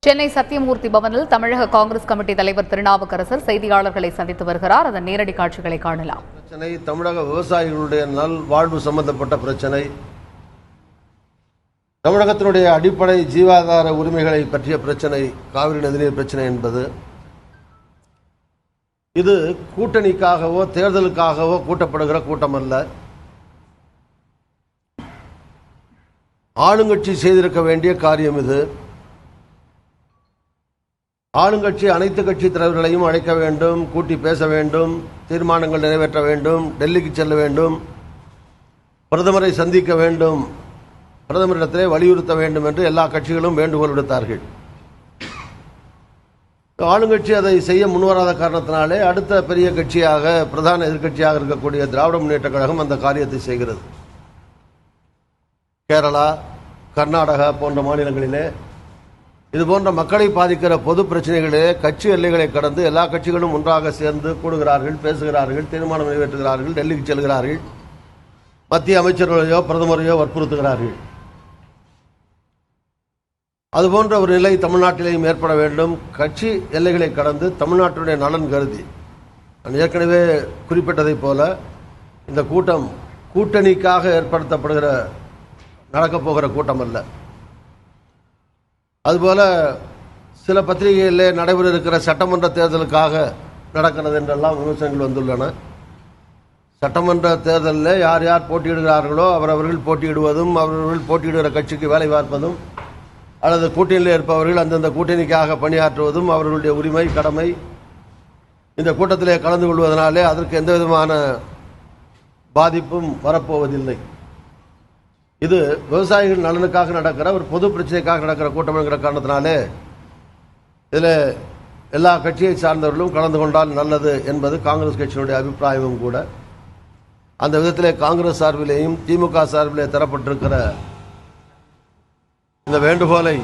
சென்னை சத்தியமூர்த்தி பவனில் தமிழக காங்கிரஸ் கமிட்டி தலைவர் திருநாவுக்கரசர் செய்தியாளர்களை சந்தித்து வருகிறார். அதன் நேரடி காட்சிகளை காணலாம். பிரச்சனை தமிழக விவசாயிகளுடைய நல்வாழ்வு சம்பந்தப்பட்ட பிரச்சனை, தமிழகத்தினுடைய அடிப்படை ஜீவாதார உரிமைகளை பற்றிய பிரச்சனை, காவிரி நதிநீர் பிரச்சனை என்பது இது கூட்டணிக்காகவோ தேர்தலுக்காகவோ கூட்டப்படுகிற கூட்டம் அல்ல. ஆளுங்கட்சி செய்திருக்க வேண்டிய காரியம் இது. ஆளுங்கட்சி அனைத்து கட்சி தலைவர்களையும் அழைக்க வேண்டும், கூட்டி பேச வேண்டும், தீர்மானங்கள் நிறைவேற்ற வேண்டும், டெல்லிக்கு செல்ல வேண்டும், பிரதமரை சந்திக்க வேண்டும், பிரதமரிடத்திலே வலியுறுத்த வேண்டும் என்று எல்லா கட்சிகளும் வேண்டுகோள் விடுத்தார்கள். ஆளுங்கட்சி அதை செய்ய முன்வராத காரணத்தினாலே அடுத்த பெரிய கட்சியாக, பிரதான எதிர்க்கட்சியாக இருக்கக்கூடிய திராவிட முன்னேற்ற கழகம் அந்த காரியத்தை செய்கிறது. கேரளா, கர்நாடகா போன்ற மாநிலங்களிலே இது போன்ற மக்களை பாதிக்கிற பொது பிரச்சனைகளே கட்சி எல்லைகளை கடந்து எல்லா கட்சிகளும் ஒன்றாக சேர்ந்து கூடுகிறார்கள், பேசுகிறார்கள், தீர்மானம் நிறைவேற்றுகிறார்கள், டெல்லிக்கு செல்கிறார்கள், மத்திய அமைச்சர்களையோ பிரதமரையோ வற்புறுத்துகிறார்கள். அதுபோன்ற ஒரு நிலை தமிழ்நாட்டிலேயும் ஏற்பட வேண்டும். கட்சி எல்லைகளை கடந்து தமிழ்நாட்டினுடைய நலன் கருதி, நான் ஏற்கனவே குறிப்பிட்டதைப் போல இந்த கூட்டம் கூட்டணிக்காக ஏற்படுத்தப்படுகிற நடக்கப் போகிற கூட்டம் அல்ல. அதுபோல சில பத்திரிகைகளிலே நடைபெற இருக்கிற சட்டமன்ற தேர்தலுக்காக நடக்கிறது என்றெல்லாம் விமர்சனங்கள் வந்துள்ளன. சட்டமன்ற தேர்தலில் யார் யார் போட்டியிடுகிறார்களோ அவரவர்கள் போட்டியிடுவதும், அவர்கள் போட்டியிடுகிற கட்சிக்கு வேலை பார்ப்பதும், அல்லது கூட்டணியில் இருப்பவர்கள் அந்தந்த கூட்டணிக்காக பணியாற்றுவதும் அவர்களுடைய உரிமை, கடமை. இந்த கூட்டத்திலே கலந்து கொள்வதனாலே அதற்கு எந்த விதமான பாதிப்பும் வரப்போவதில்லை. இது விவசாயிகள் நலனுக்காக நடக்கிற ஒரு பொது பிரச்சனைக்காக நடக்கிற கூட்டம் என்கிற காரணத்தினாலே இதில் எல்லா கட்சியை சார்ந்தவர்களும் கலந்து கொண்டால் நல்லது என்பது காங்கிரஸ் கட்சியினுடைய அபிப்பிராயமும் கூட. அந்த விதத்திலே காங்கிரஸ் சார்பிலேயும் திமுக சார்பிலே தரப்பட்டிருக்கிற இந்த வேண்டுகோளை